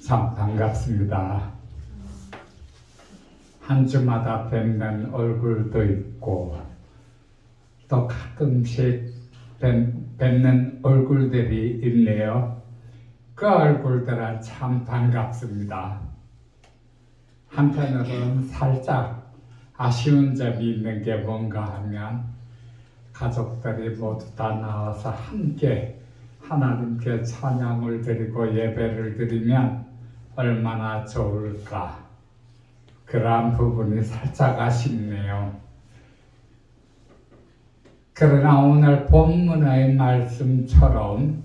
참 반갑습니다. 한 주마다 뵙는 얼굴도 있고 또 가끔씩 뵙는 얼굴들이 있네요. 그 얼굴들은 참 반갑습니다. 한편으로는 살짝 아쉬운 점이 있는 게 뭔가 하면 가족들이 모두 다 나와서 함께 하나님께 찬양을 드리고 예배를 드리면 얼마나 좋을까. 그러한 부분이 살짝 아쉽네요. 그러나 오늘 본문의 말씀처럼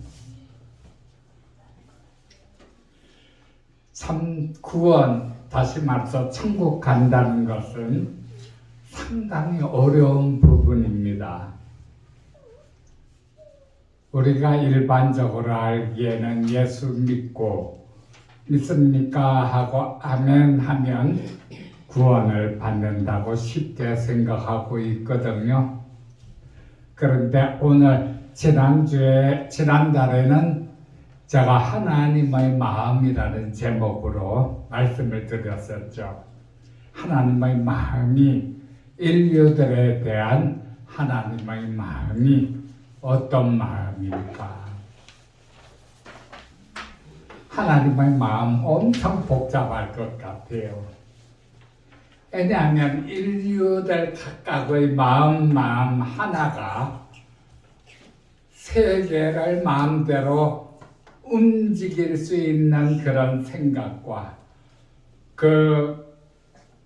참 구원, 다시 말해서 천국 간다는 것은 상당히 어려운 부분입니다. 우리가 일반적으로 알기에는 예수 믿습니까? 하고 아멘 하면 구원을 받는다고 쉽게 생각하고 있거든요. 그런데 오늘 지난달에는 제가 하나님의 마음이라는 제목으로 말씀을 드렸었죠. 하나님의 마음이, 인류들에 대한 하나님의 마음이 어떤 마음일까? 하나님의 마음 엄청 복잡할 것 같아요. 왜냐하면 인류들 각각의 마음 하나가 세계를 마음대로 움직일 수 있는 그런 생각과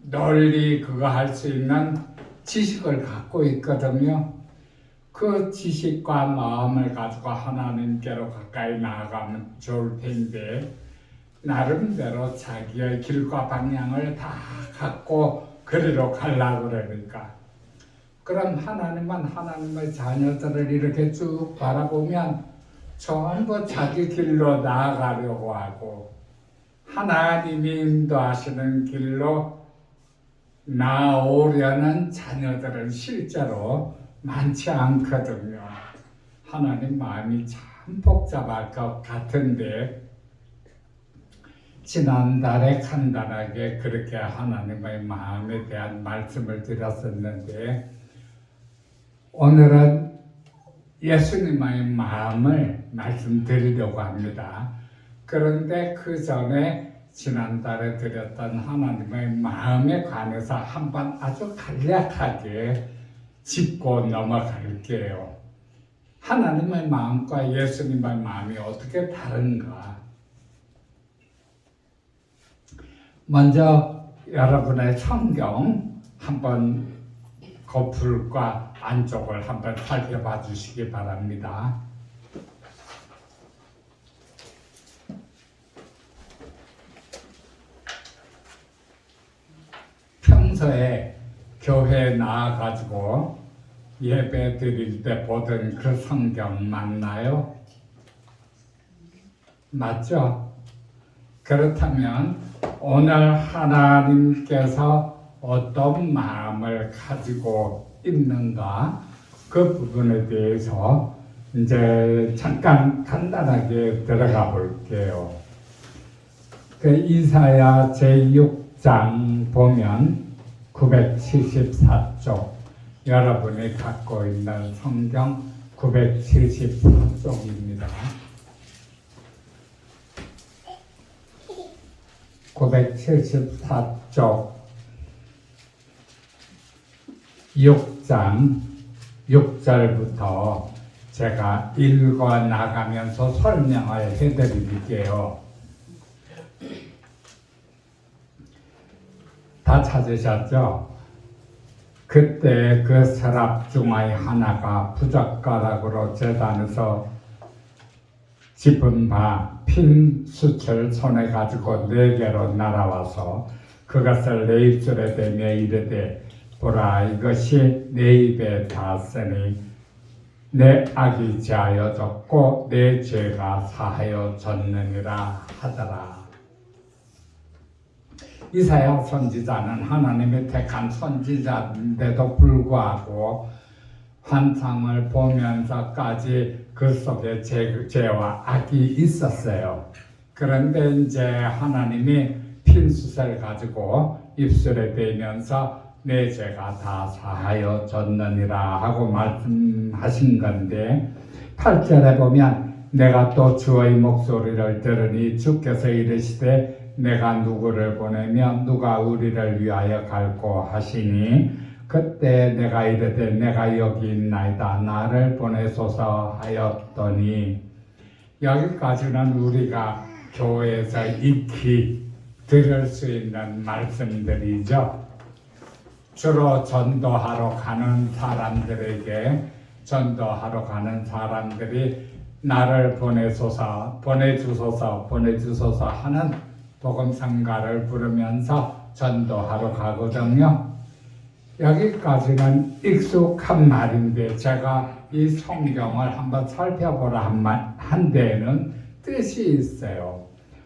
널리 그거 할 수 있는 지식을 갖고 있거든요. 그 지식과 마음을 가지고 하나님께로 가까이 나아가면 좋을 텐데 나름대로 자기의 길과 방향을 다 갖고 그리로 가려고 그러니까 그럼 하나님은 하나님의 자녀들을 이렇게 쭉 바라보면 전부 자기 길로 나아가려고 하고 하나님이 인도하시는 길로 나오려는 자녀들은 실제로 많지 않거든요. 하나님 마음이 참 복잡할 것 같은데 지난달에 간단하게 그렇게 하나님의 마음에 대한 말씀을 드렸었는데 오늘은 예수님의 마음을 말씀드리려고 합니다. 그런데 그 전에 지난달에 드렸던 하나님의 마음에 관해서 한번 아주 간략하게 짚고 넘어갈게요. 하나님의 마음과 예수님의 마음이 어떻게 다른가? 먼저 여러분의 성경 한번 겉풀과 안쪽을 한번 살펴봐 주시기 바랍니다. 평소에 교회에 나와가지고 예배 드릴 때 보던 그 성경 맞나요? 맞죠? 그렇다면 오늘 하나님께서 어떤 마음을 가지고 있는가 그 부분에 대해서 이제 잠깐 간단하게 들어가 볼게요. 이사야 제6장 보면 974쪽 여러분이 갖고 있는 성경 974쪽입니다. 974쪽 6장 6절부터 제가 읽어 나가면서 설명을 해드릴게요. 다 찾으셨죠? 그때 그 서랍 중의 하나가 부젓가락으로 제단에서 짚은 바 핀 숯을 손에 가지고 내게로 날아와서 그것을 내 입술에 대며 이르되 보라 이것이 내 입에 닿았으니 내 악이 제하여졌고 내 죄가 사하여졌느니라 하더라. 이사야 선지자는 하나님의 택한 선지자인데도 불구하고 환상을 보면서까지 그 속에 죄와 악이 있었어요. 그런데 이제 하나님이 핀수를 가지고 입술에 대면서 내 죄가 다 사하여 졌느니라 하고 말씀하신 건데 8절에 보면 내가 또 주의 목소리를 들으니 주께서 이르시되 내가 누구를 보내며 누가 우리를 위하여 갈고 하시니 그때 내가 이르되 내가 여기 있나이다 나를 보내소서 하였더니 여기까지는 우리가 교회에서 익히 들을 수 있는 말씀들이죠. 주로 전도하러 가는 사람들에게 전도하러 가는 사람들이 나를 보내주소서 하는 복음성가를 부르면서 전도하러 가거든요. 여기까지는 익숙한 말인데 제가 이 성경을 한번 살펴보라 한 데에는 뜻이 있어요.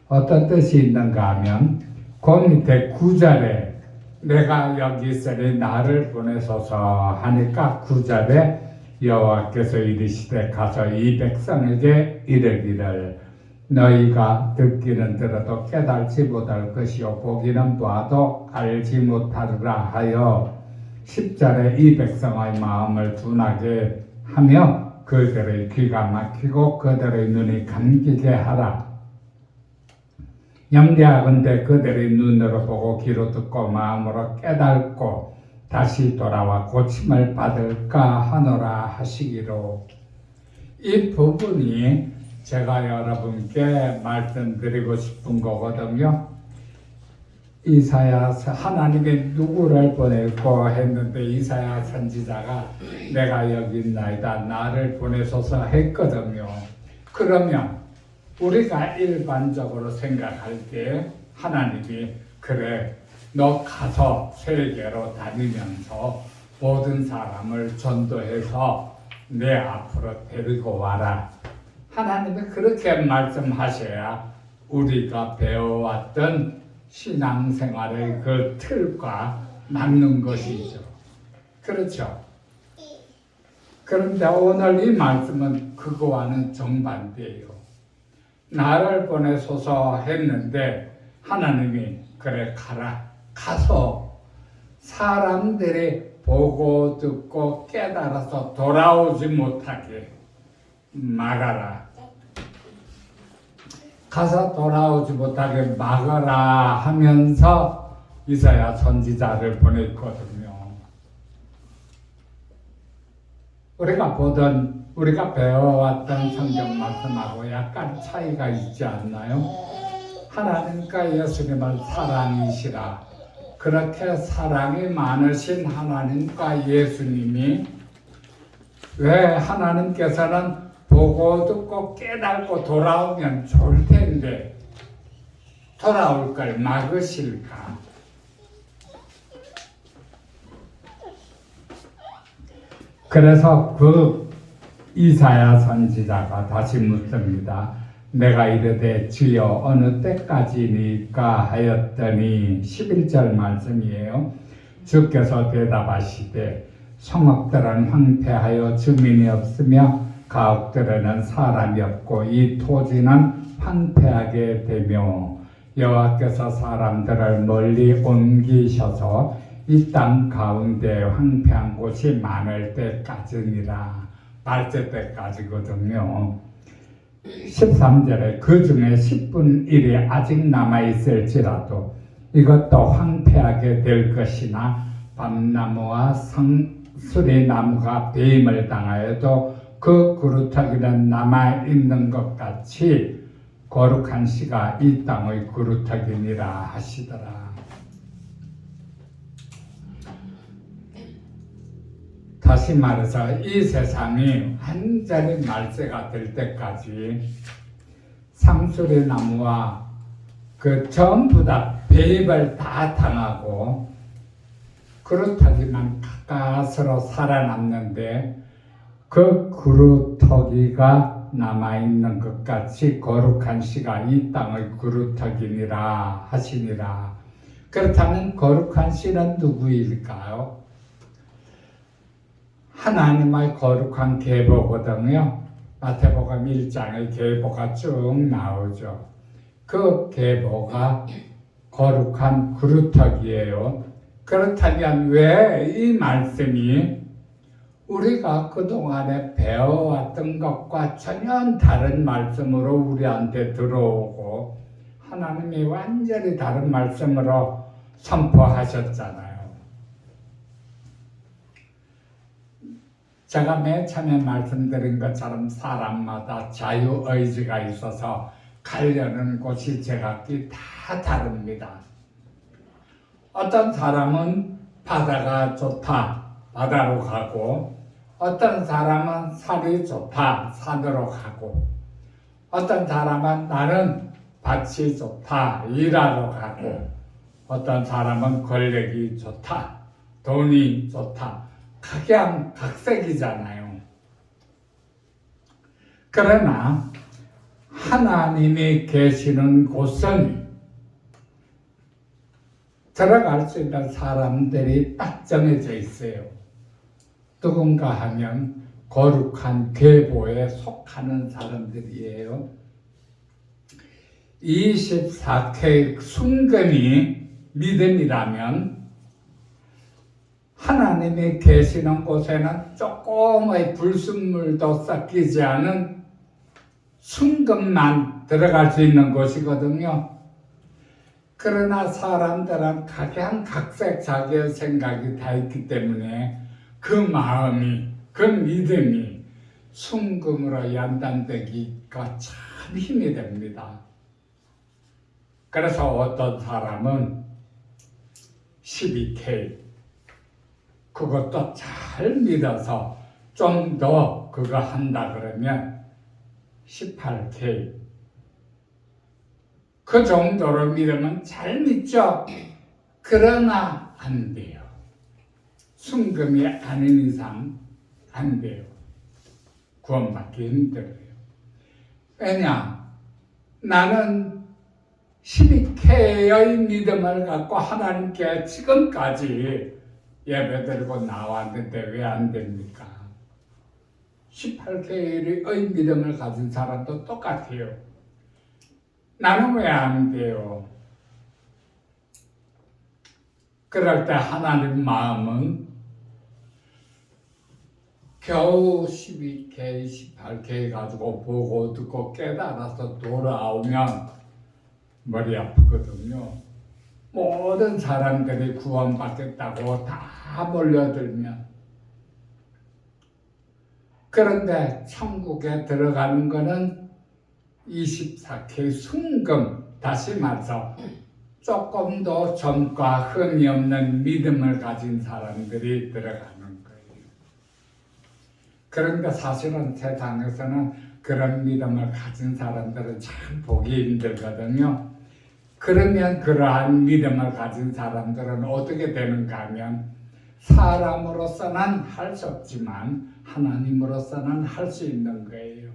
어떤 뜻이 있는가 하면 그 밑에 9절에 내가 여기 있으니 나를 보내소서 하니까 9절에 여호와께서 이르시되 가서 이 백성에게 이르기를 너희가 듣기는 들어도 깨달지 못할 것이요 보기는 봐도 알지 못하리라 하여 10절에 이 백성의 마음을 둔하게 하며 그들의 귀가 막히고 그들의 눈이 감기게 하라. 염려하건대 그들의 눈으로 보고 귀로 듣고 마음으로 깨닫고 다시 돌아와 고침을 받을까 하노라 하시기로. 이 부분이 제가 여러분께 말씀드리고 싶은 거거든요. 이사야 하나님이 누구를 보내고 했는데 이사야 선지자가 내가 여기 있나이다 나를 보내소서 했거든요. 그러면 우리가 일반적으로 생각할 때 하나님이 그래 너 가서 세계로 다니면서 모든 사람을 전도해서 내 앞으로 데리고 와라. 하나님이 그렇게 말씀하셔야 우리가 배워왔던 신앙생활의 그 틀과 맞는 것이죠. 그렇죠? 그런데 오늘 이 말씀은 그거와는 정반대예요. 나를 보내소서 했는데 하나님이 그래 가라. 가서 사람들이 보고 듣고 깨달아서 돌아오지 못하게 막아라. 가서 돌아오지 못하게 막아라 하면서 이사야 선지자를 보냈거든요. 우리가 배워왔던 성경 말씀하고 약간 차이가 있지 않나요? 하나님과 예수님은 사랑이시라. 그렇게 사랑이 많으신 하나님과 예수님이 왜 하나님께서는 보고 듣고 깨닫고 돌아오면 좋을 텐데 돌아올 걸 막으실까? 그래서 그 이사야 선지자가 다시 묻습니다. 내가 이르되 주여 어느 때까지니까 하였더니 11절 말씀이에요. 주께서 대답하시되 성읍들은 황폐하여 주민이 없으며 가옥들에는 사람이 없고 이 토지는 황폐하게 되며 여호와께서 사람들을 멀리 옮기셔서 이 땅 가운데 황폐한 곳이 많을 때까지니라. 말세 때까지거든요. 13절에 그 중에 10분 1이 아직 남아있을지라도 이것도 황폐하게 될 것이나 밤나무와 수리나무가 배임을 당하여도 그 그루터기는 남아있는 것 같이 거룩한 씨가 이 땅의 그루터기니라 하시더라. 다시 말해서 이 세상이 완전히 말세가 될 때까지 상수리나무와 그 전부 다 배임을 다 당하고 그루터기만 가까스로 살아남는데 그 그루터기가 남아있는 것 같이 거룩한 씨가 이 땅의 그루터기니라 하시니라. 그렇다면 거룩한 씨는 누구일까요? 하나님의 거룩한 계보거든요. 마태복음 1장의 계보가 쭉 나오죠. 그 계보가 거룩한 그루터기예요. 그렇다면 왜 이 말씀이 우리가 그동안에 배워왔던 것과 전혀 다른 말씀으로 우리한테 들어오고 하나님이 완전히 다른 말씀으로 선포하셨잖아요. 제가 맨 처음에 말씀드린 것처럼 사람마다 자유의지가 있어서 가려는 곳이 제각기 다 다릅니다. 어떤 사람은 바다가 좋다, 바다로 가고, 어떤 사람은 산이 좋다, 산으로 가고, 어떤 사람은 나는 밭이 좋다, 일하러 가고, 어떤 사람은 권력이 좋다, 돈이 좋다, 각양각색이잖아요. 그러나 하나님이 계시는 곳은 들어갈 수 있는 사람들이 딱 정해져 있어요. 누군가 하면 거룩한 계보에 속하는 사람들이에요. 24K 순금이 믿음이라면 하나님이 계시는 곳에는 조금의 불순물도 섞이지 않은 순금만 들어갈 수 있는 곳이거든요. 그러나 사람들은 각양각색 자기의 생각이 다 있기 때문에 그 마음이, 그 믿음이 순금으로 연단되기가 참 힘이 됩니다. 그래서 어떤 사람은 12K 그것도 잘 믿어서 좀 더 그거 한다 그러면 18K 그 정도로 믿으면 잘 믿죠. 그러나 안 돼요. 순금이 아닌 이상 안 돼요. 구원받기 힘들어요. 왜냐? 나는 12K의 믿음을 갖고 하나님께 지금까지 예배드리고 나왔는데 왜 안 됩니까? 18K의 믿음을 가진 사람도 똑같아요. 나는 왜 안 돼요? 그럴 때 하나님 마음은 겨우 12K, 18K 가지고 보고 듣고 깨달아서 돌아오면 머리 아프거든요. 모든 사람들이 구원받겠다고 다 몰려들면. 그런데 천국에 들어가는 거는 24K 순금, 다시 말해서 조금 더 전과 흠이 없는 믿음을 가진 사람들이 들어가는 거예요. 그런데 사실은 세상에서는 그런 믿음을 가진 사람들은 참 보기 힘들거든요. 그러면 그러한 믿음을 가진 사람들은 어떻게 되는가 하면 사람으로서는 할 수 없지만 하나님으로서는 할 수 있는 거예요.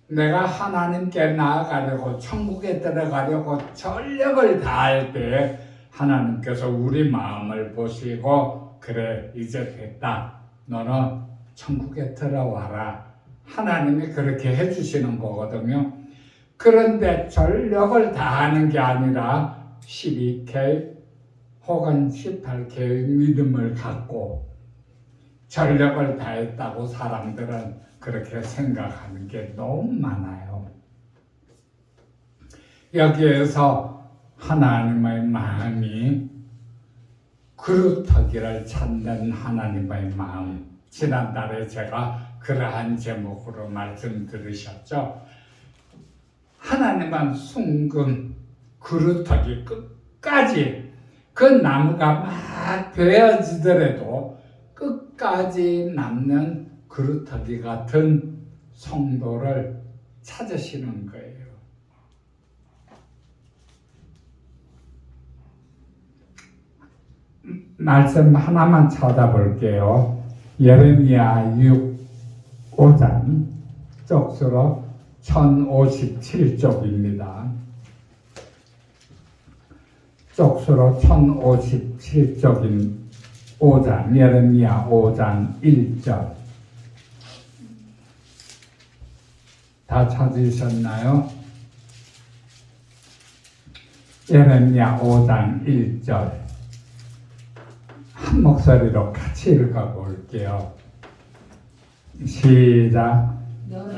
내가 하나님께 나아가려고 천국에 들어가려고 전력을 다할 때 하나님께서 우리 마음을 보시고 그래 이제 됐다. 너는 천국에 들어와라. 하나님이 그렇게 해주시는 거거든요. 그런데 전력을 다하는 게 아니라 12K 혹은 18K의 믿음을 갖고 전력을 다했다고 사람들은 그렇게 생각하는 게 너무 많아요. 여기에서 하나님의 마음이 그루터기를 찾는 하나님의 마음, 지난달에 제가 그러한 제목으로 말씀 들으셨죠? 하나님은 순금 그루터기 끝까지 그 나무가 막 베어지더라도 끝까지 남는 그루터기 같은 성도를 찾으시는 거예요. 말씀 하나만 찾아볼게요. 예레미야 5장 쪽수로 1057쪽입니다. 쪽수로 1057쪽인 5장, 예레미야 5장 1절. 다 찾으셨나요? 예레미야 5장 1절 한 목소리로 같이 읽어볼게요. 시작.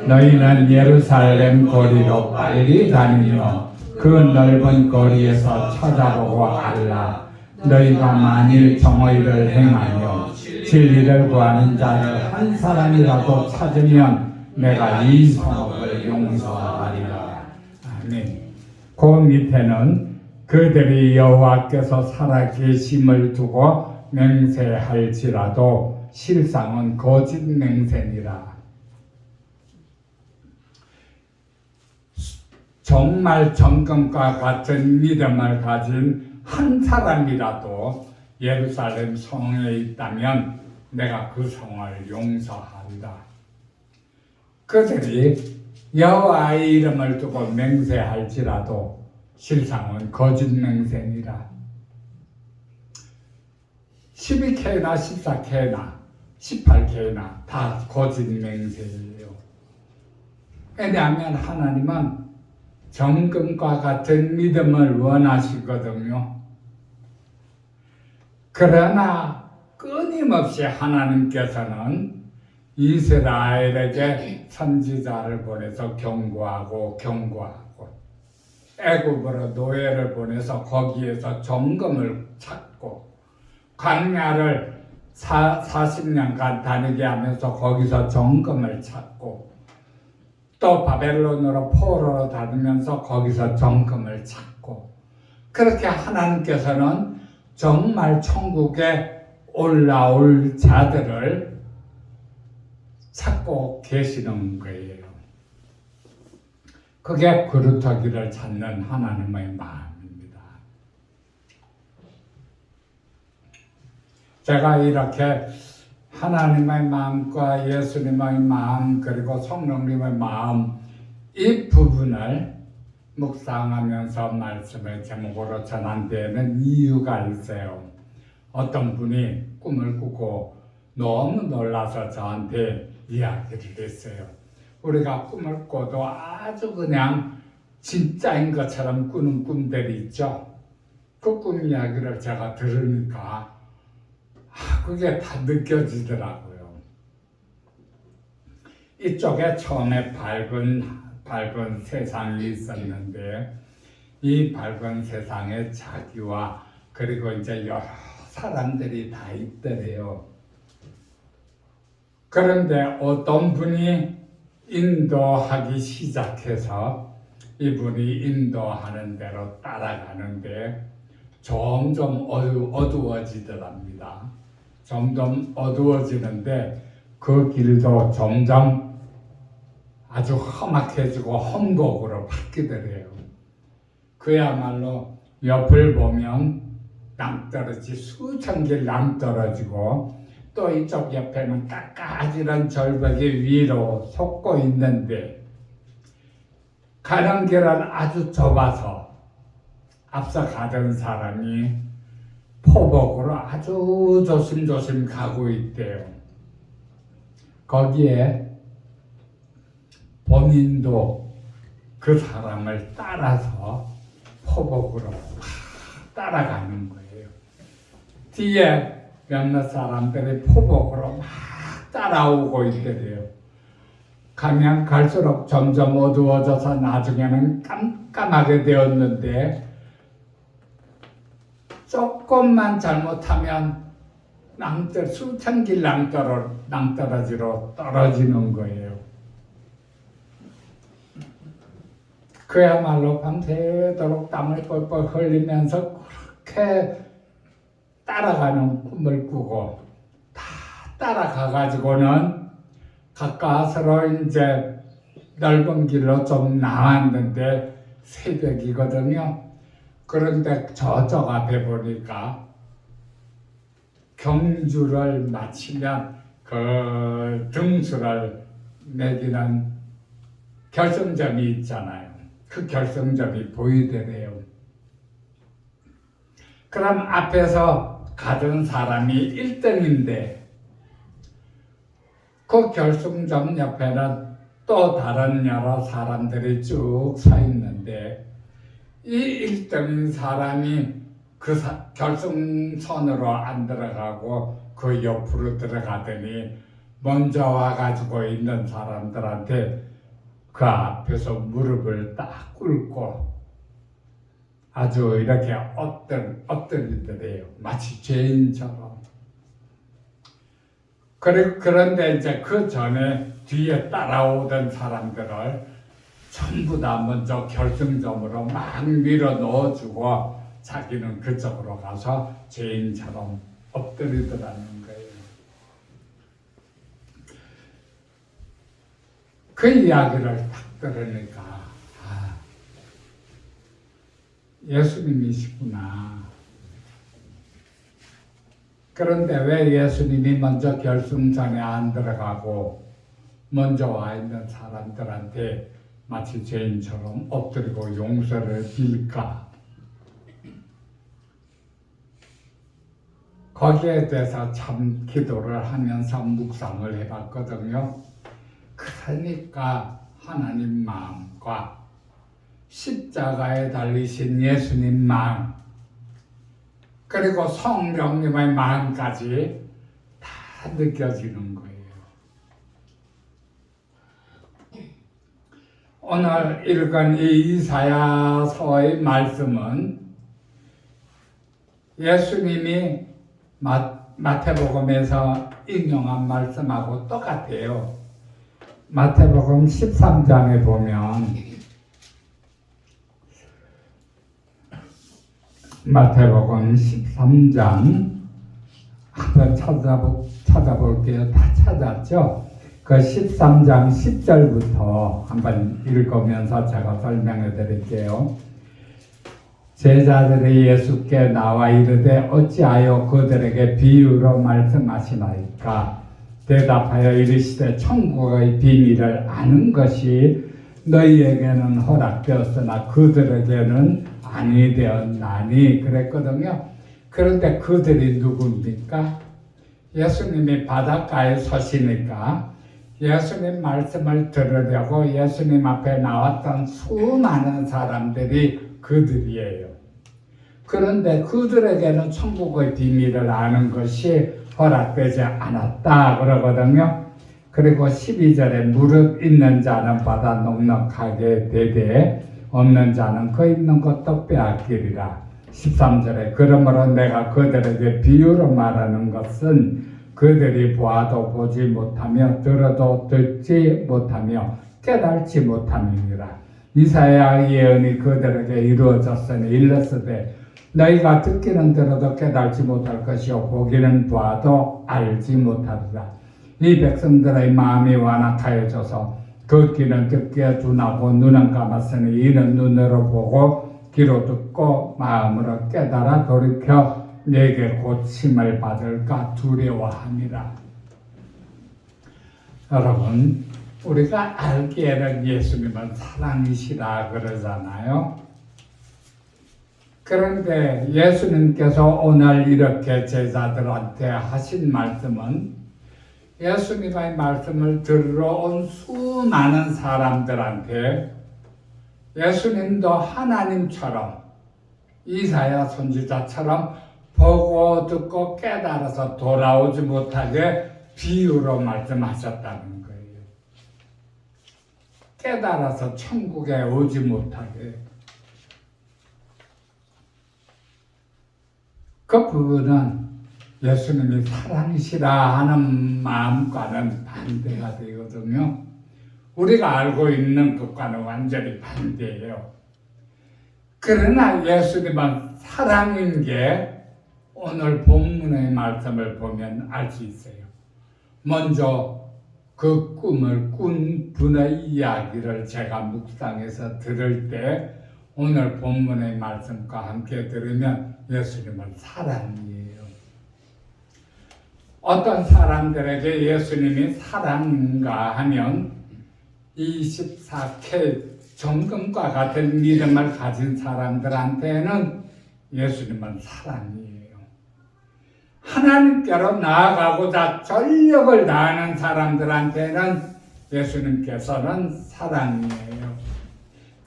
너희는 예루살렘 거리로 빨리 다니며 그 넓은 거리에서 쳐다보고 알라. 너희가 만일 정의를 행하며 진리를 구하는 자를 한 사람이라도 찾으면 내가 이 성읍을 용서하리라. 아멘. 그 밑에는 그들이 여호와께서 살아계심을 두고 맹세할지라도 실상은 거짓 맹세니라. 정말 정금과 같은 믿음을 가진 한 사람이라도 예루살렘 성에 있다면 내가 그 성을 용서한다. 그들이 여호와의 이름을 두고 맹세할지라도 실상은 거짓 맹세니라. 12K나 14K나 18K나 다 거짓 맹세예요. 왜냐하면 하나님은 정금과 같은 믿음을 원하시거든요. 그러나 끊임없이 하나님께서는 이스라엘에게 선지자를 보내서 경고하고 애굽으로 노예를 보내서 거기에서 정금을 찾고 광야를 40년간 다니게 하면서 거기서 정금을 찾고 또 바벨론으로 포로로 다니면서 거기서 정금을 찾고 그렇게 하나님께서는 정말 천국에 올라올 자들을 찾고 계시는 거예요. 그게 그루터기를 찾는 하나님의 마음입니다. 제가 이렇게 하나님의 마음과 예수님의 마음 그리고 성령님의 마음 이 부분을 묵상하면서 말씀을 제목으로 전한 데에는 이유가 있어요. 어떤 분이 꿈을 꾸고 너무 놀라서 저한테 이야기를 했어요. 우리가 꿈을 꿔도 아주 그냥 진짜인 것처럼 꾸는 꿈들이 있죠. 그 꿈 이야기를 제가 들으니까 그게 다 느껴지더라고요. 이쪽에 처음에 밝은 세상이 있었는데 이 밝은 세상에 자기와 그리고 이제 여러 사람들이 다 있더래요. 그런데 어떤 분이 인도하기 시작해서 이분이 인도하는 대로 따라가는데 점점 어두워지더랍니다. 점점 어두워지는데 그 길도 점점 아주 험악해지고 험곡으로 바뀌더래요. 그야말로 옆을 보면 낭떠러지 수천 길 낭떠러지고 또 이쪽 옆에는 깎아지른 절벽이 위로 솟고 있는데 가는 길은 아주 좁아서 앞서 가던 사람이 포복으로 아주 조심조심 가고 있대요. 거기에 본인도 그 사람을 따라서 포복으로 따라가는 거예요. 뒤에 몇몇 사람들이 포복으로 막 따라오고 있더래요. 가면 갈수록 점점 어두워져서 나중에는 깜깜하게 되었는데 조금만 잘못하면 수천 길 낭떠러지로 떨어지는 거예요. 그야말로 밤새도록 땀을 뻘뻘 흘리면서 그렇게 따라가는 꿈을 꾸고 다 따라가가지고는 가까스로 이제 넓은 길로 좀 나왔는데 새벽이거든요. 그런데 저쪽 앞에 보니까 경주를 마치면 그 등수를 매기는 결승점이 있잖아요. 그 결승점이 보이더래요. 그럼 앞에서 가던 사람이 1등인데 그 결승점 옆에는 또 다른 여러 사람들이 쭉 서 있는데 이 1등인 사람이 그 결승선으로 안 들어가고 그 옆으로 들어가더니 먼저 와가지고 있는 사람들한테 그 앞에서 무릎을 딱 꿇고 아주 이렇게 엎드리더래요. 마치 죄인처럼. 그런데 이제 그 전에 뒤에 따라오던 사람들을 전부 다 먼저 결승점으로 막 밀어 넣어주고 자기는 그쪽으로 가서 죄인처럼 엎드리더라는 거예요. 그 이야기를 딱 들으니까 예수님이시구나. 그런데 왜 예수님이 먼저 결승전에 안 들어가고 먼저 와 있는 사람들한테 마치 죄인처럼 엎드리고 용서를 빌까? 거기에 대해서 참 기도를 하면서 묵상을 해봤거든요. 그러니까 하나님 마음과 십자가에 달리신 예수님 마음 그리고 성령님의 마음까지 다 느껴지는 거예요. 오늘 읽은 이 이사야서의 말씀은 예수님이 마태복음에서 인용한 말씀하고 똑같아요. 마태복음 13장에 보면 마태복음 13장 한번 찾아볼게요. 다 찾았죠? 그 13장 10절부터 한번 읽으면서 제가 설명해 드릴게요. 제자들이 예수께 나와 이르되 어찌하여 그들에게 비유로 말씀하시나이까? 대답하여 이르시되 천국의 비밀을 아는 것이 너희에게는 허락되었으나 그들에게는 아니 되었나니 그랬거든요. 그런데 그들이 누굽니까? 예수님이 바닷가에 서시니까 예수님 말씀을 들으려고 예수님 앞에 나왔던 수많은 사람들이 그들이에요. 그런데 그들에게는 천국의 비밀을 아는 것이 허락되지 않았다 그러거든요. 그리고 12절에 무릇 있는 자는 받아 넉넉하게 되되 없는 자는 그 있는 것도 빼앗기리라. 13절에 그러므로 내가 그들에게 비유로 말하는 것은 그들이 보아도 보지 못하며 들어도 듣지 못하며 깨달지 못함이니라. 이사야 예언이 그들에게 이루어졌으니 일렀으되 너희가 듣기는 들어도 깨달지 못할 것이요 보기는 보아도 알지 못하리라. 이 백성들의 마음이 완악하여져서 듣기는 듣기에 둔하고 눈은 감았으니 이는 눈으로 보고 귀로 듣고 마음으로 깨달아 돌이켜 내게 고침을 받을까 두려워함이라. 여러분, 우리가 알기에는 예수님은 사랑이시라 그러잖아요. 그런데 예수님께서 오늘 이렇게 제자들한테 하신 말씀은 예수님의 말씀을 들으러 온 수많은 사람들한테 예수님도 하나님처럼 이사야 선지자처럼 보고 듣고 깨달아서 돌아오지 못하게 비유로 말씀하셨다는 거예요. 깨달아서 천국에 오지 못하게. 그 부분은 예수님이 사랑이시라 하는 마음과는 반대가 되거든요. 우리가 알고 있는 것과는 완전히 반대예요. 그러나 예수님은 사랑인 게 오늘 본문의 말씀을 보면 알 수 있어요. 먼저 그 꿈을 꾼 분의 이야기를 제가 묵상해서 들을 때 오늘 본문의 말씀과 함께 들으면 예수님은 사랑이에요. 어떤 사람들에게 예수님이 사랑인가 하면 24K 정금과 같은 믿음을 가진 사람들한테는 예수님은 사랑이에요. 하나님께로 나아가고자 전력을 다하는 사람들한테는 예수님께서는 사랑이에요.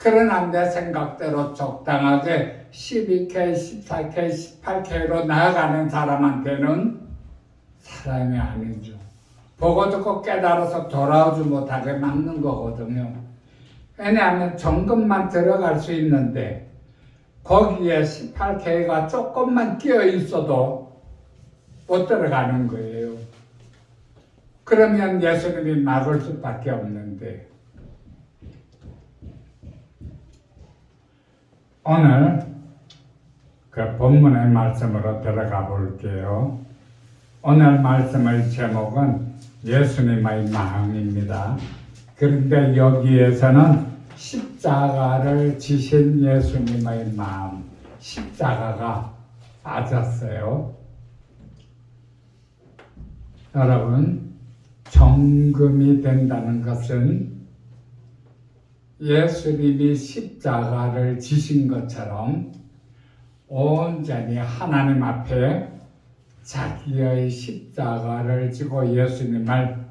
그러나 내 생각대로 적당하게 12K, 14K, 18K로 나아가는 사람한테는 사람이 아니죠. 보고 듣고 깨달아서 돌아오지 못하게 막는 거거든요. 왜냐하면 정금만 들어갈 수 있는데 거기에 18K가 조금만 끼어 있어도 못 들어가는 거예요. 그러면 예수님이 막을 수밖에 없는데, 오늘 그 본문의 말씀으로 들어가 볼게요. 오늘 말씀의 제목은 예수님의 마음입니다. 그런데 여기에서는 십자가를 지신 예수님의 마음, 십자가가 빠졌어요. 여러분, 정금이 된다는 것은 예수님이 십자가를 지신 것처럼 온전히 하나님 앞에 자기의 십자가를 지고 예수님을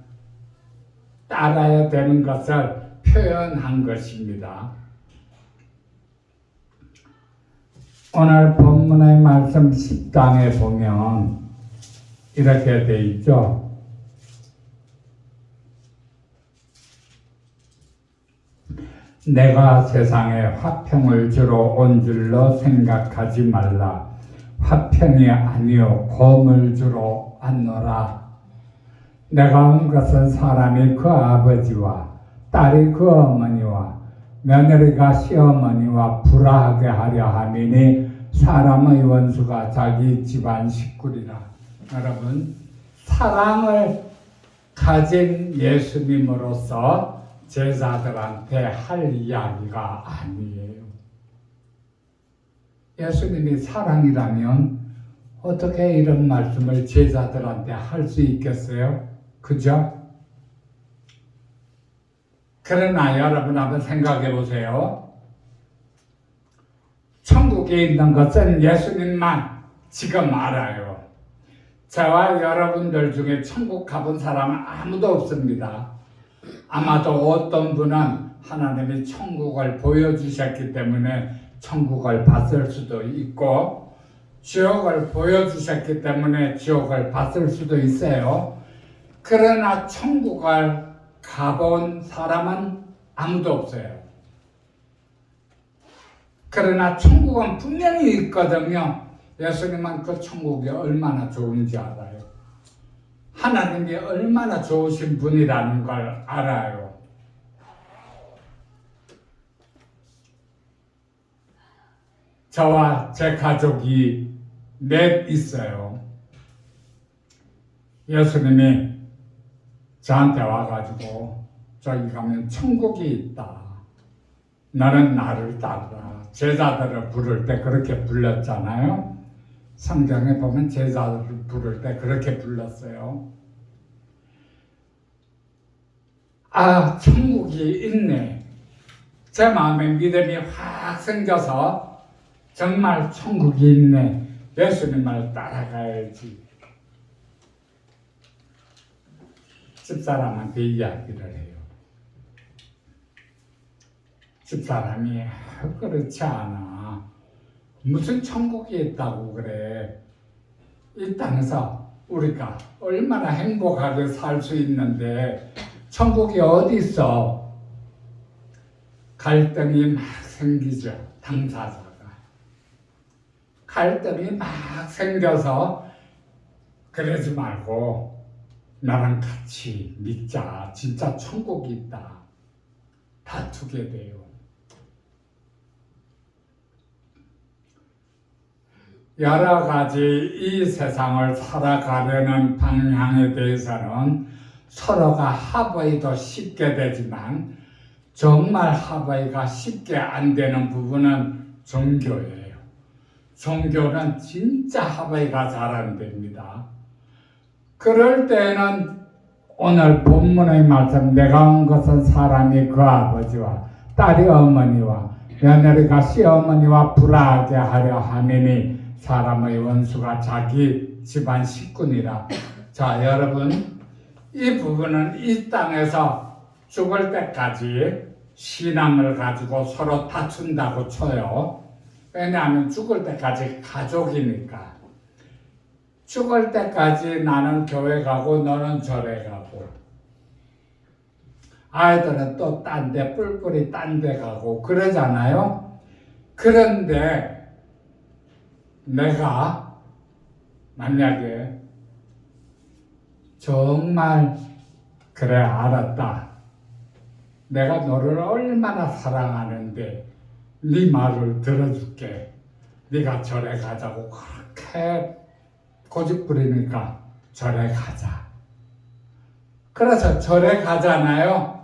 따라야 되는 것을 표현한 것입니다. 오늘 본문의 말씀 10장에 보면 이렇게 돼 있죠. 내가 세상에 화평을 주러 온 줄로 생각하지 말라. 화평이 아니요 곰을 주러 왔노라. 내가 온 것은 사람이 그 아버지와 딸이 그 어머니와 며느리가 시어머니와 불화하게 하려 함이니 사람의 원수가 자기 집안 식구리라. 여러분, 사랑을 가진 예수님으로서 제자들한테 할 이야기가 아니에요. 예수님이 사랑이라면 어떻게 이런 말씀을 제자들한테 할 수 있겠어요? 그죠? 그러나 여러분 한번 생각해 보세요. 천국에 있는 것은 예수님만 지금 알아요. 저와 여러분들 중에 천국 가본 사람은 아무도 없습니다. 아마도 어떤 분은 하나님이 천국을 보여주셨기 때문에 천국을 봤을 수도 있고, 지옥을 보여주셨기 때문에 지옥을 봤을 수도 있어요. 그러나 천국을 가본 사람은 아무도 없어요. 그러나 천국은 분명히 있거든요. 예수님은 그 천국이 얼마나 좋은지 알아요. 하나님이 얼마나 좋으신 분이라는 걸 알아요. 저와 제 가족이 넷 있어요. 예수님이 저한테 와가지고 저기 가면 천국이 있다. 너는 나를 따르라. 제자들을 부를 때 그렇게 불렀잖아요. 성경에 보면 제자들을 부를 때 그렇게 불렀어요. 아, 천국이 있네. 제 마음에 믿음이 확 생겨서 정말 천국이 있네. 예수님을 따라가야지. 집사람한테 이야기를 해요. 집사람이 그렇지 않아. 무슨 천국이 있다고 그래. 이 땅에서 우리가 얼마나 행복하게 살 수 있는데 천국이 어디 있어? 갈등이 막 생기죠. 당사자가. 갈등이 막 생겨서 그러지 말고 나랑 같이 믿자. 진짜 천국이 있다. 다투게 돼요. 여러 가지 이 세상을 살아가려는 방향에 대해서는 서로가 합의도 쉽게 되지만 정말 합의가 쉽게 안 되는 부분은 종교예요. 종교는 진짜 합의가 잘 안 됩니다. 그럴 때는 오늘 본문의 말씀, 내가 온 것은 사람이 그 아버지와 딸이 어머니와 며느리가 시어머니와 불화하게 하려 함이니 사람의 원수가 자기 집안 식구니라. 자, 여러분, 이 부분은 이 땅에서 죽을 때까지 신앙을 가지고 서로 다툰다고 쳐요. 왜냐하면 죽을 때까지 가족이니까. 죽을 때까지 나는 교회 가고 너는 절에 가고, 아이들은 또 딴 데 뿔뿔이 딴 데 가고 그러잖아요. 그런데 내가 만약에 정말 그래 알았다, 내가 너를 얼마나 사랑하는데 네 말을 들어줄게, 네가 절에 가자고 그렇게 고집부리니까 절에 가자. 그래서 절에 가잖아요.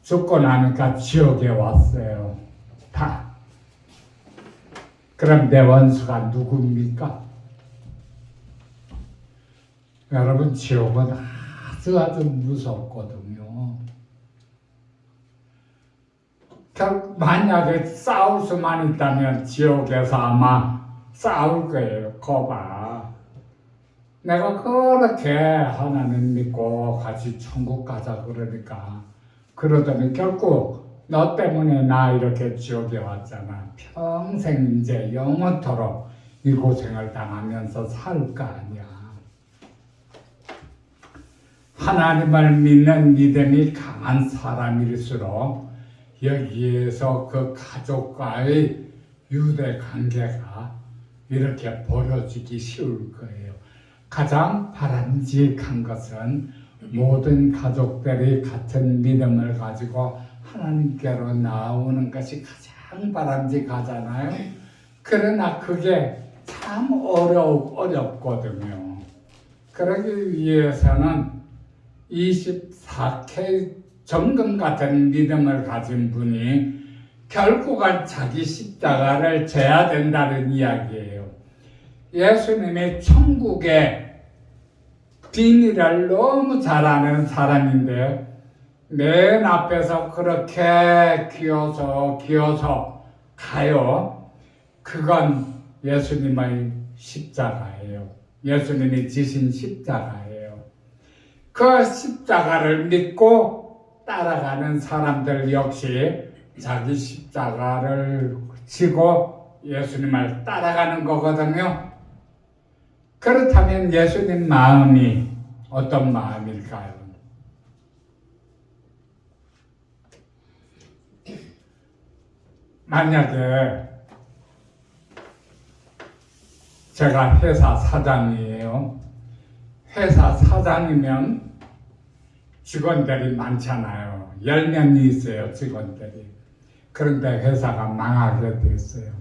죽고 나니까 지옥에 왔어요. 다. 그럼 내 원수가 누굽니까? 여러분, 지옥은 아주 무섭거든요. 만약에 싸울 수만 있다면 지옥에서 아마 싸울 거예요. 거봐, 내가 그렇게 하나님 믿고 같이 천국 가자 그러니까, 그러더니 결국 너 때문에 나 이렇게 지옥에 왔잖아. 평생 이제 영원토록 이 고생을 당하면서 살 거 아니야. 하나님을 믿는 믿음이 강한 사람일수록 여기에서 그 가족과의 유대 관계가 이렇게 벌어지기 쉬울 거예요. 가장 바람직한 것은 모든 가족들이 같은 믿음을 가지고 하나님께로 나오는 것이 가장 바람직하잖아요. 그러나 그게 참 어렵거든요. 그러기 위해서는 24K 정금 같은 믿음을 가진 분이 결국은 자기 십자가를 져야 된다는 이야기예요. 예수님이 천국의 비밀을 너무 잘 아는 사람인데 맨 앞에서 그렇게 기어서 가요. 그건 예수님의 십자가예요. 예수님이 지신 십자가예요. 그 십자가를 믿고 따라가는 사람들 역시 자기 십자가를 지고 예수님을 따라가는 거거든요. 그렇다면 예수님 마음이 어떤 마음일까요? 만약에 제가 회사 사장이에요. 회사 사장이면 직원들이 많잖아요. 10명이 있어요, 직원들이. 그런데 회사가 망하게 됐어요.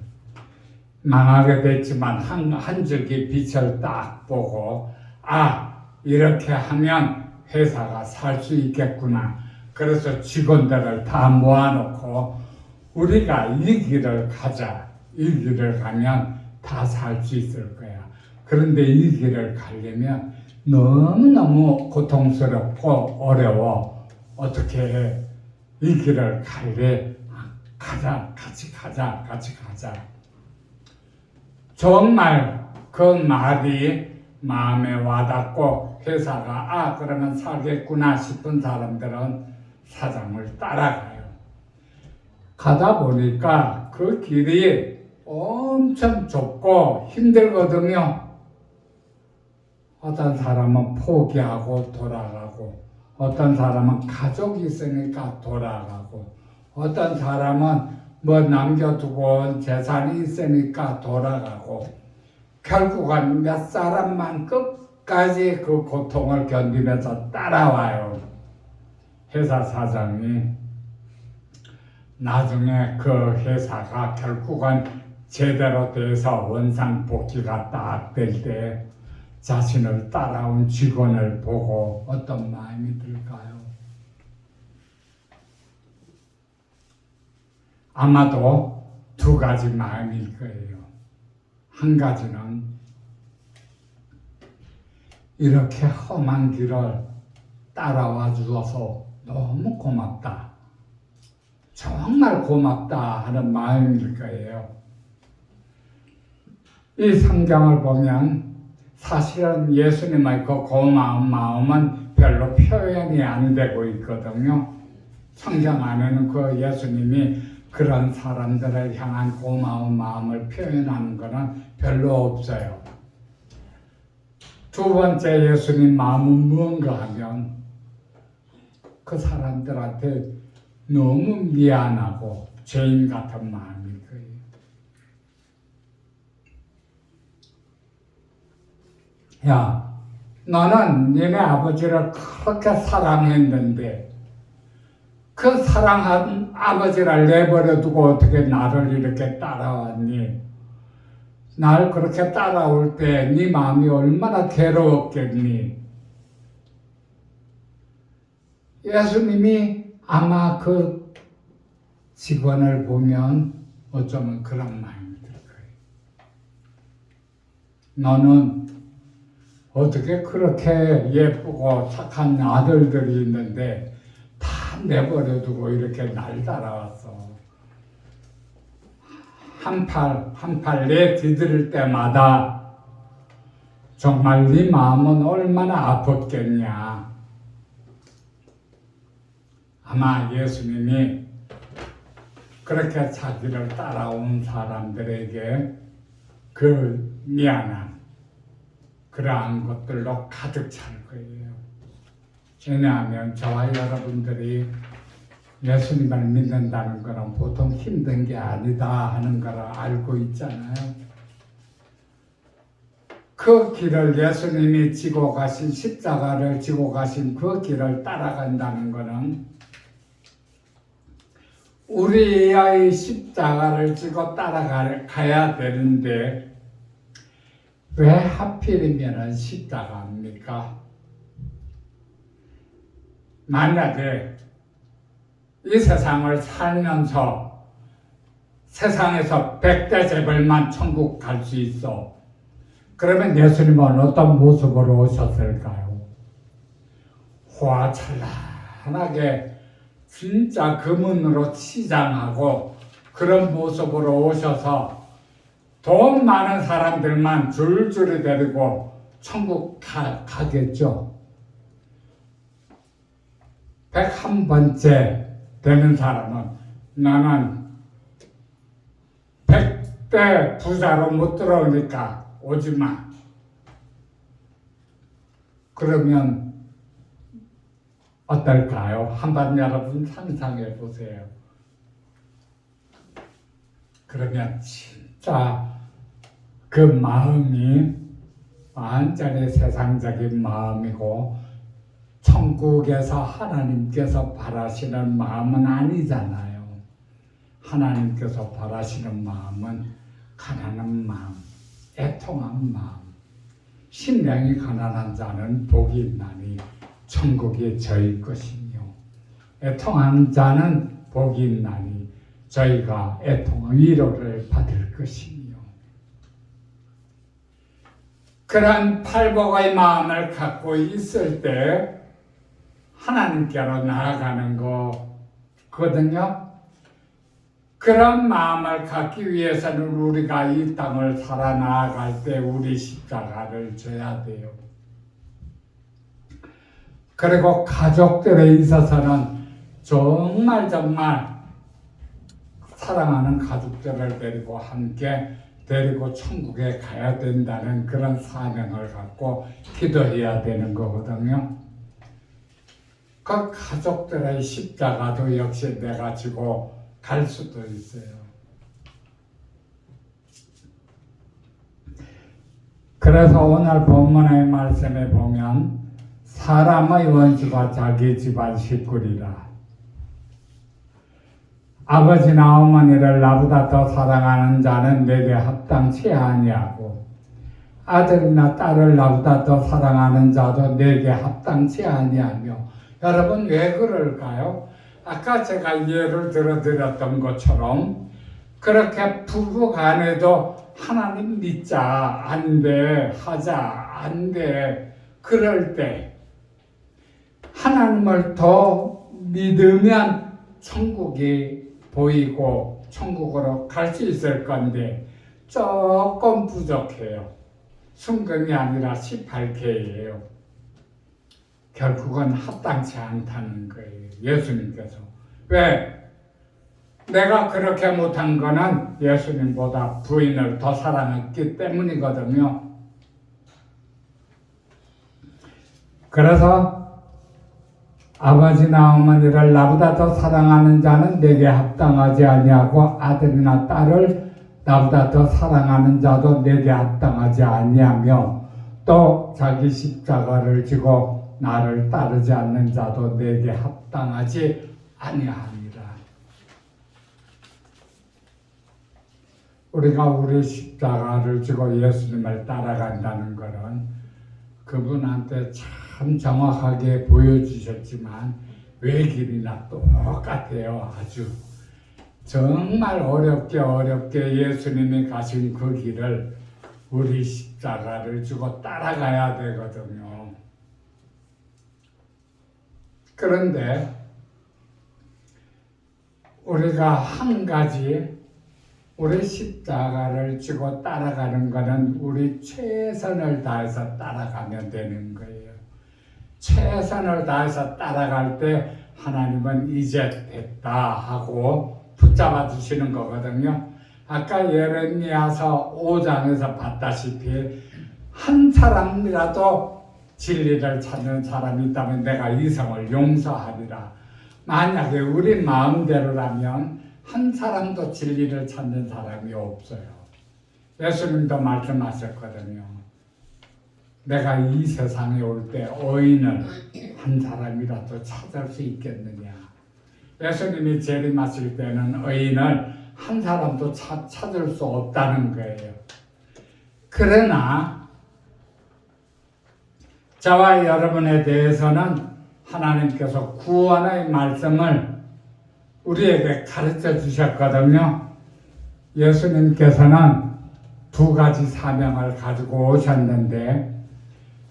망하게 됐지만 한 줄기 빛을 딱 보고, 아, 이렇게 하면 회사가 살 수 있겠구나. 그래서 직원들을 다 모아놓고 우리가 이 길을 가자. 이 길을 가면 다 살 수 있을 거야. 그런데 이 길을 가려면 너무너무 고통스럽고 어려워. 어떻게 해? 이 길을 갈래? 가자, 같이 가자. 정말 그 말이 마음에 와닿고 회사가 그러면 살겠구나 싶은 사람들은 사장을 따라가요. 가다 보니까 그 길이 엄청 좁고 힘들거든요. 어떤 사람은 포기하고 돌아가고, 어떤 사람은 가족이 있으니까 돌아가고, 어떤 사람은 뭐 남겨두고 온 재산이 있으니까 돌아가고, 결국은 몇 사람만 끝까지 그 고통을 견디면서 따라와요. 회사 사장이 나중에 그 회사가 결국은 제대로 돼서 원상복귀가 딱 될 때 자신을 따라온 직원을 보고 어떤 마음이 들까요? 아마도 두 가지 마음일 거예요. 한 가지는 이렇게 험한 길을 따라와 주어서 너무 고맙다, 정말 고맙다 하는 마음일 거예요. 이 성경을 보면 사실은 예수님의 그 고마운 마음은 별로 표현이 안 되고 있거든요. 성경 안에는 그 예수님이 그런 사람들을 향한 고마운 마음을 표현하는 것은 별로 없어요. 두 번째 예수님 마음은 무언가 하면 그 사람들한테 너무 미안하고 죄인 같은 마음일 거예요. 야, 너는 너네 아버지를 그렇게 사랑했는데 그 사랑한 아버지를 내버려두고 어떻게 나를 이렇게 따라왔니? 날 그렇게 따라올 때 네 마음이 얼마나 괴로웠겠니? 예수님이 아마 그 직원을 보면 어쩌면 그런 마음이 들 거예요. 너는 어떻게 그렇게 예쁘고 착한 아들들이 있는데 다 내버려두고 이렇게 날 따라왔어. 한 팔 내디딜 때마다 정말 네 마음은 얼마나 아팠겠냐. 아마 예수님이 그렇게 자기를 따라온 사람들에게 그 미안함, 그러한 것들로 가득 찰 거예요. 왜냐하면 저와 여러분들이 예수님을 믿는다는 것은 보통 힘든 게 아니다 하는 걸 알고 있잖아요. 그 길을 예수님이 지고 가신 십자가를 지고 가신 그 길을 따라간다는 것은 우리의 십자가를 지고 따라가야 되는데 왜 하필이면 십자가입니까? 만약에 이 세상을 살면서 세상에서 100대 재벌만 천국 갈 수 있어. 그러면 예수님은 어떤 모습으로 오셨을까요? 화찬란하게 진짜 금은으로 치장하고 그런 모습으로 오셔서 돈 많은 사람들만 줄줄이 데리고 천국 가겠죠. 101번째 되는 사람은 나는 100대 부자로 못 들어오니까 오지마. 그러면 어떨까요? 한번 여러분 상상해 보세요. 그러면 진짜 그 마음이 완전히 세상적인 마음이고 천국에서 하나님께서 바라시는 마음은 아니잖아요. 하나님께서 바라시는 마음은 가난한 마음, 애통한 마음. 심령이 가난한 자는 복이 있나니 천국이 저희 것이며 애통한 자는 복이 있나니 저희가 위로를 받을 것이며. 그런 팔복의 마음을 갖고 있을 때 하나님께로 나아가는 거거든요. 그런 마음을 갖기 위해서는 우리가 이 땅을 살아나갈 때 우리 십자가를 져야 돼요. 그리고 가족들에 있어서는 정말 사랑하는 가족들을 데리고 함께 데리고 천국에 가야 된다는 그런 사명을 갖고 기도해야 되는 거거든요. 그 가족들의 십자가도 역시 내가 지고 갈 수도 있어요. 그래서 오늘 본문의 말씀에 보면 사람의 원수가 자기 집안 식구리라. 아버지나 어머니를 나보다 더 사랑하는 자는 내게 합당치 아니하고 아들이나 딸을 나보다 더 사랑하는 자도 내게 합당치 아니하며. 여러분 왜 그럴까요? 아까 제가 예를 들어드렸던 것처럼 그렇게 부부 간에도 하나님 믿자, 안 돼, 하자, 안 돼. 그럴 때 하나님을 더 믿으면 천국이 보이고 천국으로 갈 수 있을 건데 조금 부족해요. 순금이 아니라 18K예요. 결국은 합당치 않다는 거예요. 예수님께서 왜? 내가 그렇게 못한 거는 예수님보다 부인을 더 사랑했기 때문이거든요. 그래서 아버지나 어머니를 나보다 더 사랑하는 자는 내게 합당하지 아니하고 아들이나 딸을 나보다 더 사랑하는 자도 내게 합당하지 아니하며 또 자기 십자가를 지고 나를 따르지 않는 자도 내게 합당하지 아니하니라. 우리가 우리 십자가를 지고 예수님을 따라간다는 것은 그분한테 참 정확하게 보여주셨지만 외길이나 똑같아요. 아주 정말 어렵게 예수님이 가신 그 길을 우리 십자가를 지고 따라가야 되거든요. 그런데 우리가 한 가지 우리 십자가를 지고 따라가는 것은 우리 최선을 다해서 따라가면 되는 거예요. 최선을 다해서 따라갈 때 하나님은 이제 됐다 하고 붙잡아 주시는 거거든요. 아까 예레미야서 5장에서 봤다시피 한 사람이라도 진리를 찾는 사람이 있다면 내가 이성을 용서하리라. 만약에 우리 마음대로라면 한 사람도 진리를 찾는 사람이 없어요. 예수님도 말씀하셨거든요. 내가 이 세상에 올 때 의인을 한 사람이라도 찾을 수 있겠느냐. 예수님이 재림하실 때는 의인을 한 사람도 찾을 수 없다는 거예요. 그러나 저와 여러분에 대해서는 하나님께서 구원의 말씀을 우리에게 가르쳐 주셨거든요. 예수님께서는 두 가지 사명을 가지고 오셨는데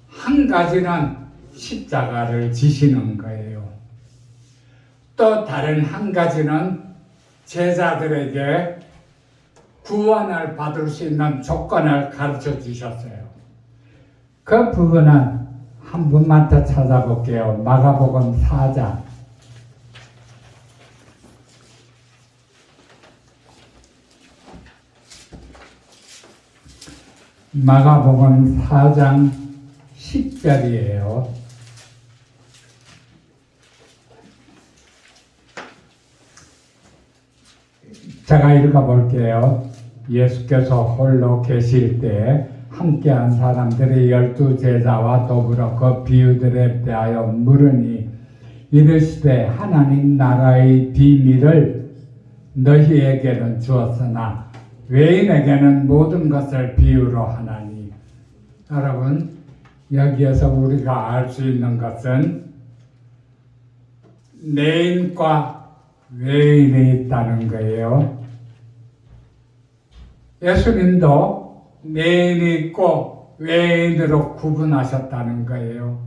한 가지는 십자가를 지시는 거예요. 또 다른 한 가지는 제자들에게 구원을 받을 수 있는 조건을 가르쳐 주셨어요. 그 부분은 한 분만 더 찾아볼게요. 마가복음 4장. 마가복음 4장 10절이에요. 제가 읽어볼게요. 예수께서 홀로 계실 때 함께한 사람들이 12제자와 더불어 그 비유들에 대하여 물으니 이르시되 하나님 나라의 비밀을 너희에게는 주었으나 외인에게는 모든 것을 비유로 하나니. 여러분, 여기에서 우리가 알 수 있는 것은 내인과 외인이 있다는 거예요. 예수님도 내인이 있고 외인으로 구분하셨다는 거예요.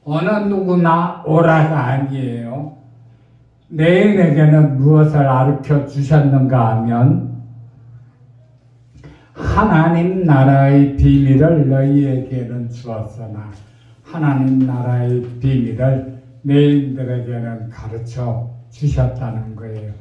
어느 누구나 오라가 아니에요. 내인에게는 무엇을 가르쳐 주셨는가 하면 하나님 나라의 비밀을 너희에게는 주었으나 하나님 나라의 비밀을 내인들에게는 가르쳐 주셨다는 거예요.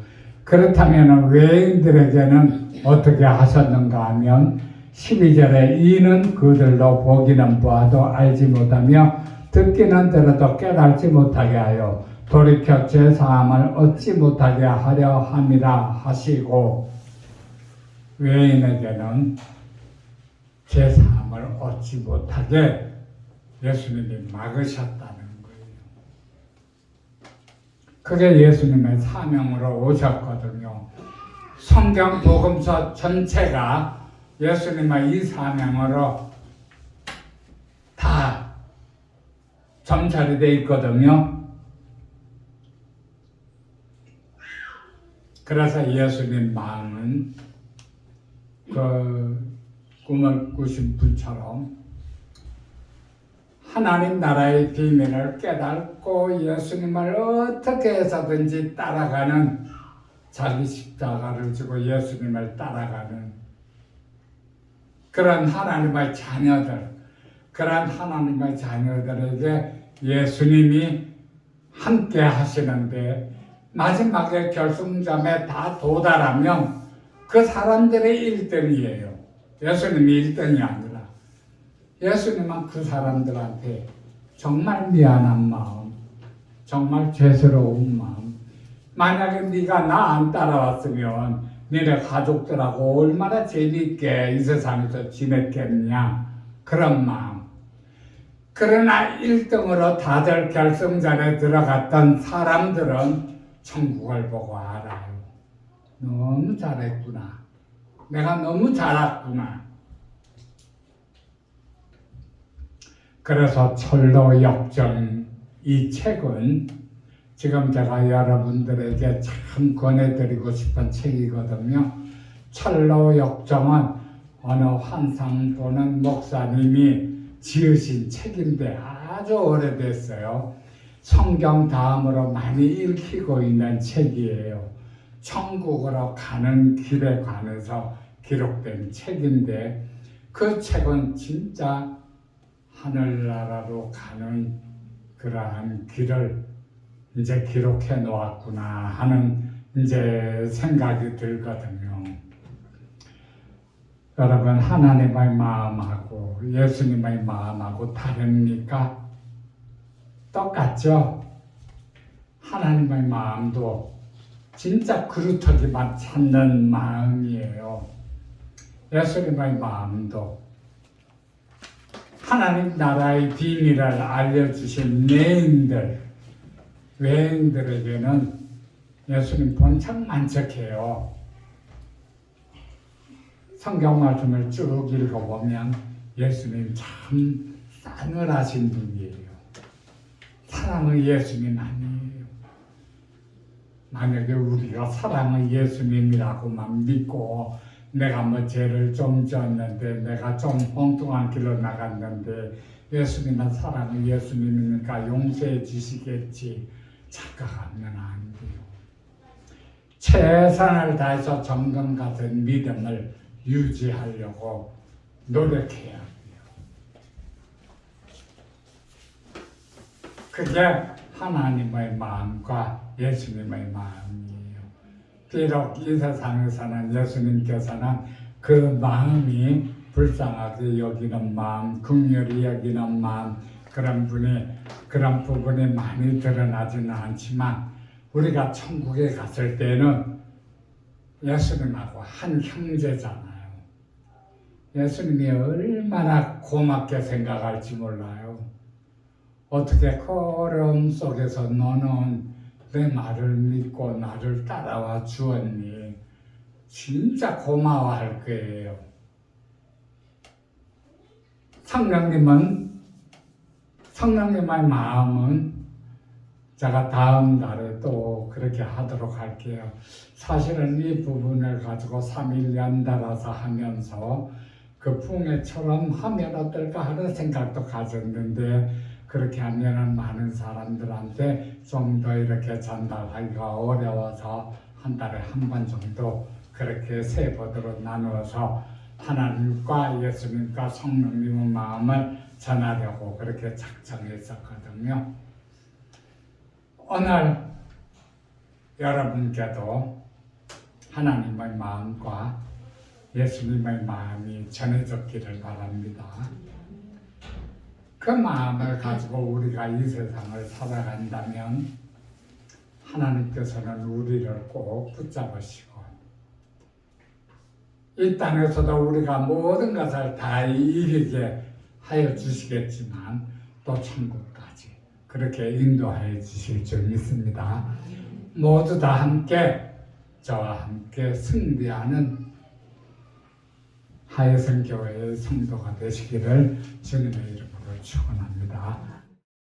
그렇다면 외인들에게는 어떻게 하셨는가 하면 12절에 이는 그들로 보기는 보아도 알지 못하며 듣기는 들어도 깨달지 못하게 하여 돌이켜 죄사함을 얻지 못하게 하려 함이라 하시고 외인에게는 죄사함을 얻지 못하게 예수님이 막으셨다는 거예요. 그게 예수님의 사명으로 오셨거든요. 성경 복음서 전체가 예수님의 이 사명으로 다 점철이 되어 있거든요. 그래서 예수님 마음은 그 꿈을 꾸신 분처럼 하나님 나라의 비밀을 깨닫고 예수님을 어떻게 해서든지 따라가는, 자기 십자가를 지고 예수님을 따라가는 그런 하나님의 자녀들, 그런 하나님의 자녀들에게 예수님이 함께 하시는데 마지막에 결승점에 다 도달하면 그 사람들의 1등이에요. 예수님이 1등이 아니라 예수님은 그 사람들한테 정말 미안한 마음, 정말 죄스러운 마음, 만약에 네가 나 안 따라왔으면 너네 가족들하고 얼마나 재미있게 이 세상에서 지냈겠냐, 그런 마음. 그러나 1등으로 다들 결승전에 들어갔던 사람들은 천국을 보고 알아요. 너무 잘했구나. 내가 너무 잘했구나. 그래서 철로 역정, 이 책은 지금 제가 여러분들에게 참 권해드리고 싶은 책이거든요. 철로 역정은 어느 환상 보는 목사님이 지으신 책인데 아주 오래됐어요. 성경 다음으로 많이 읽히고 있는 책이에요. 천국으로 가는 길에 관해서 기록된 책인데 그 책은 진짜 하늘나라로 가는 그러한 길을 이제 기록해 놓았구나 하는 이제 생각이 들거든요. 여러분, 하나님의 마음하고 예수님의 마음하고 다릅니까? 똑같죠? 하나님의 마음도 진짜 그루터기만 찾는 마음이에요. 예수님의 마음도 하나님 나라의 비밀을 알려주신 외인들에게는 예수님 본청 만척해요. 성경 말씀을 쭉 읽어보면 예수님 참 싸늘하신 분이에요. 사랑의 예수님 아니에요. 만약에 우리가 사랑의 예수님이라고만 믿고 내가 뭐 죄를 좀 지었는데 내가 좀 엉뚱한 길로 나갔는데 예수님은 사랑의 예수님이니까 용서해 주시겠지 착각하면 안 돼요. 최선을 다해서 정금 같은 믿음을 유지하려고 노력해야 돼요. 그게 하나님의 마음과 예수님의 마음이에요. 비록 이 세상에서는 예수님께서는 그 마음이 불쌍하게 여기는 마음, 긍휼히 여기는 마음, 그런 부분이 많이 드러나지는 않지만 우리가 천국에 갔을 때는 예수님하고 한 형제잖아요. 예수님이 얼마나 고맙게 생각할지 몰라요. 어떻게 그 어려움 속에서 너는 내 말을 믿고 나를 따라와 주었니? 진짜 고마워할 거예요. 성령님의 마음은 제가 다음 달에 또 그렇게 하도록 할게요. 사실은 이 부분을 가지고 3일 연달아서 하면서 그 풍회처럼 하면 어떨까 하는 생각도 가졌는데 그렇게 하면은 많은 사람들한테 좀 더 이렇게 전달하기가 어려워서 한 달에 한 번 정도 그렇게 세 번으로 나누어서 하나님과 예수님과 성령님의 마음을 전하려고 그렇게 작정했었거든요. 오늘 여러분께도 하나님의 마음과 예수님의 마음이 전해졌기를 바랍니다. 그 마음을 가지고 우리가 이 세상을 살아간다면 하나님께서는 우리를 꼭 붙잡으시고 이 땅에서도 우리가 모든 것을 다 이기게 하여 주시겠지만 또 천국까지 그렇게 인도하여 주실 줄 믿습니다. 모두 다 함께 저와 함께 승리하는 하예성교회의 성도가 되시기를 주님의 이름으로 축원합니다.